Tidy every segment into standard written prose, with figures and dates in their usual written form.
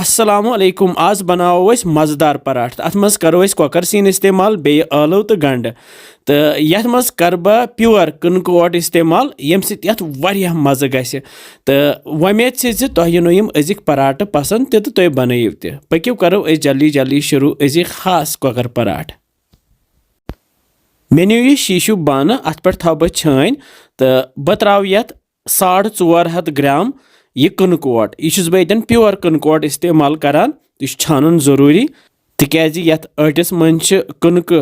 अस्सलामु अलैकुम आज बनाओ अस मजेदार पराठ अथ मज करो अस कोकर सीन इस्तेमाल बे आलू तो गंड तो यथ मज कर बह प्योर कनक ओट इस्तेमाल यम सत यथ वारिया मज़ गसि तो वमेद से तुह यम अजिक पराठ पसंद तो तुम बनइव त पक्यू करो अस जल्दी जल्दी शुरू अजिक खास कोकर पराठ। मे नीव यह शीशु बान अत पे थव बह छान तो बह त्राव यथ 450 ग्राम यह कनक ओट यह बहन प्योर कनक ओट इस्तेमाल करान यह छानुन जरूरी तिकाज यथ आटिस मन कनक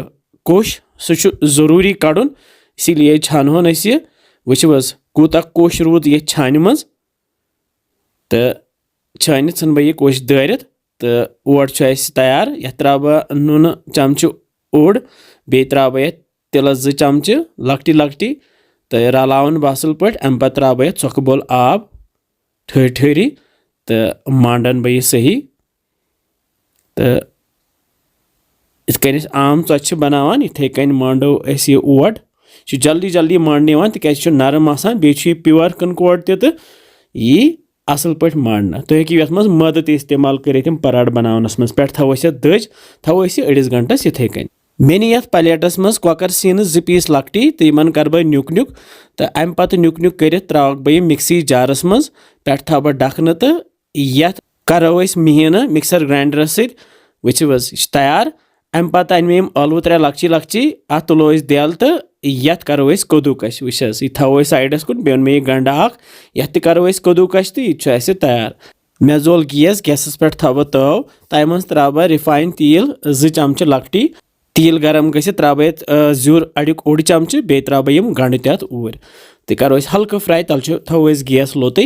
कोश सह जरूरी कड़न इसीलिए छानहोन अस यह वुचो कूता कोश रूद ये छान मज तो छानित सन बह यह कोश दारित तो ओट तैयार यथ त्राव बह नून चमचु ओड बे त्राव बह तिलस 2 चमच लकटी लकटी तो रलावन बह असल पे अम पे त्राव बह चौक बोल आब ठहरी ठहरी तो मांडन बह यह सही तो इथ आम च बनावान इथे कन मांडो अस यह ओट जल्दी जल्दी मांडने तिकाज नरम आसान बे प्योर कनक ओट तो यह असल पे मांडना तुम हेकिव यथ मज मद त इस्तेमाल कर पराठ बनावनस मज पे थो दज थो अड़िस घंटस इथे कन मे नी यथ प्लेटस मज कोकर सीन 2 पीस लकटी तो इन कर बह न्युक न्युक तो अम पे न्युक न्युक कर त्राव बह मिक्सी जारस मज पे थो बह ढकन तो यथ करो अस मिहीन मिक्सर ग्राइंडरस सो तैयार अम पे अन आलू 3 लकची लकची अत तुलो देल तो यथ करो अस कदूकश वस यह थो साइडस कुन बे मे गंडा यथ करो अस कदूकश तो यह तैयार मे जोल गैसस पे थो तव तय मज त्राव बह रिफाइन तेल 2 चमच लकटी तेल गरम गि त्राव बह ज्यूर अड़िक 1 चमच बे त्राव बह गंड तथ ऊर तो करो अस हल्का फ्राई तल थो अस गैस लोत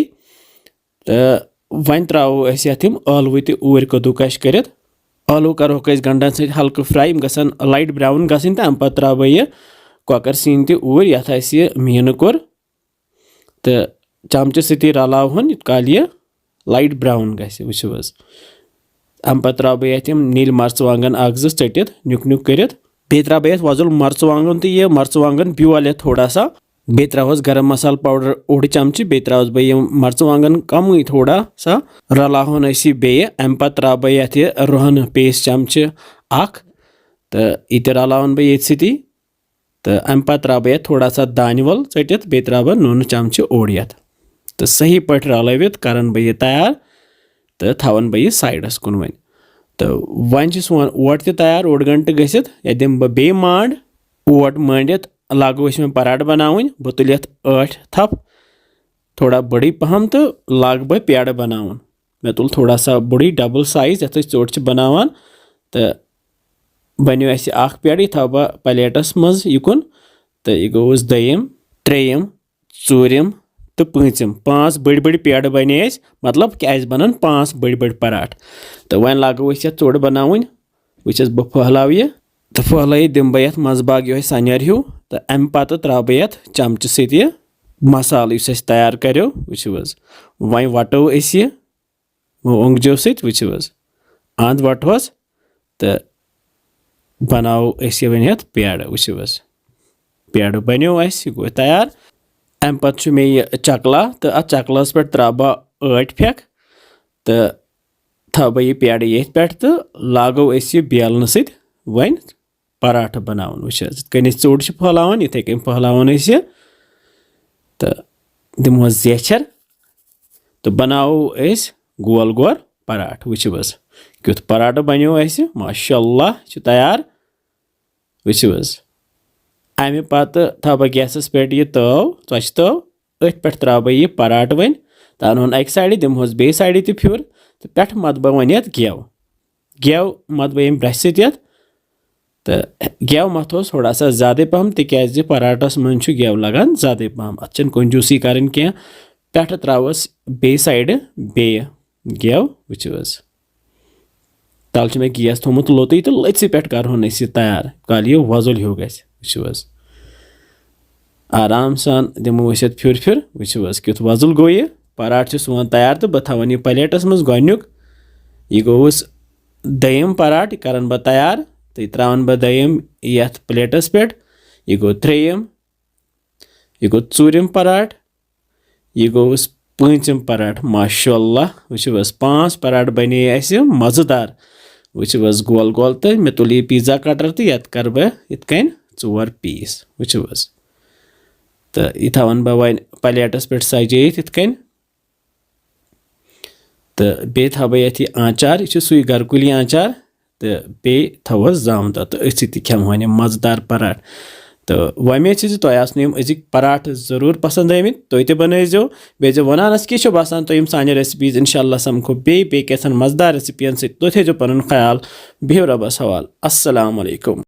तो वन त्रावो अस यथ आलू त ऊर कदूकश कर आलू करोक अस गंडन सत हल्का फ्राई गसन लाइट ब्राउन गसन तो अम पे त्राव बह यह कोकर सीन त ऊर यथ अस यह मीन कोर तो चमच सत रलावन इत काल यह लाइट ब्राउन गि वो अम पे त्राव बह यथ नील मर्चवांगन 1-2 चटित न्युक न्युक कर बे त्राव बह वजुल मर्चवांगन तो यह मर्चवांगन ब्योल यह थोड़ा सा बे त्रावस गरम मसाला पाउडर 1 चमच बे त्रावस बह यह मर्चवांगन कम थोड़ा सा रलावन अस बे अम पे त्राव बह यथ रोहन पेस्ट चमच 1 तो यह रलावन बह ये सती तो अम पे त्राव बह थोड़ा सा दान वल चटित बे त्राव बह नून चमच 1 यथ तो सही पे रलवित कर बह यह तैयार तो थवन बह यह साइडस कुन वन तो वन सोन ओट तैयार 1 घंटे गसित यह दिम बह बे मांड ओट मांडित लागो मे पराठ बनावन बह तुल यथ 8 थप थोड़ा बड़ी पहम तो लाग बह पेड़ बनावन मे तुल थोड़ा सा बड़ी डबल साइज यथ चोट बनावान तो बनो अस अख पेड़ यह थो बह प्लेटस मज युकुन तो यह गोस 2यम 3यम 4यम तो 5यम 5 बड़ी बड़ी पेड़ बने मतलब क्या बनन 5 बड़ी बड़ी पराठ तो वन लागो अस यथ चोट बनावन वस बह फहलाव यह तो फहल दिम बह यथ मजबाग यह सनर हिू तो अम पत त्राव बह यथ चमच सत मसाल तैयार करो वो वन वटो अस ओंगजो सत वो अंद वटोस तो बनाओ अस वन यथ पेड़ वो पेड़ बनो अस गो तैयार अम पे मे यह चकला तो अत चकलस पे त्राव बह 8 फेक तो थो बह यह पेड़ ये पे तो लागो अस बेलन सत वन पराठ बनावन वो चोट फहलावन इथे कन फहलावन अस तो दिमो जेचर तो बनाओ अस गोल गोल पराठ वो क्युत पराठ बनो अस माशाअल्लाह तैयार वो अमे पत थो बह गैसस पे यह तव चश तव अथ पे त्राव बह यह पराठ वन तो अनोन अक साइड दिमोस बे साइड त फ्यूर तो पे मत बह वन यथ गेव मत बह यम ब्रश सत तो गेव मथोस थोड़ा सा ज़्यादा पहम तिकाज पराठस मन गेव लगान ज़्यादा पहम अत कंजूसी कर पे त्रावस बे साइड बे गेव वो तल मे गैस थोमुत लोत तो लथि पे करहोन अस तैयार काल यह वजुल हिू गो आराम सान दिमो अस फिर फिर वो क्युत वजुल गो यह पराठ सोन तैयार तो बह थवन यह प्लेटस मज गोनुक यह गोस 2यम पराठ कर बह तैयार तो यह त्रावन बह 2यम यथ प्लेटस पे यह गो 3यम यह गो 4यम पराठ यह गोस poonthm paratha. Mashallah. Which was 5 paratha bane aise mazedar. Which was gol gol te me tuli pizza cutter te yat karba itkain 4 piece. Which was the ithavan ba wain paletas pet sajayit itkain. The be thaba yati aanchar ichu sui garkuli aanchar the be thawa zamda to isi ti khamwane mazedar paratha. तो वमे तो आसनो अजिक पराठ जरूर पसंद आमित तुम ते बनइजो बे वनानस कि बासान तुम साने recipes इंशाल्लाह समखो बे कैसन मजेदार रेसिपियन से तुम थो पन ख्याल बिहु रबस हवाल अस्सलाम वालेकुम।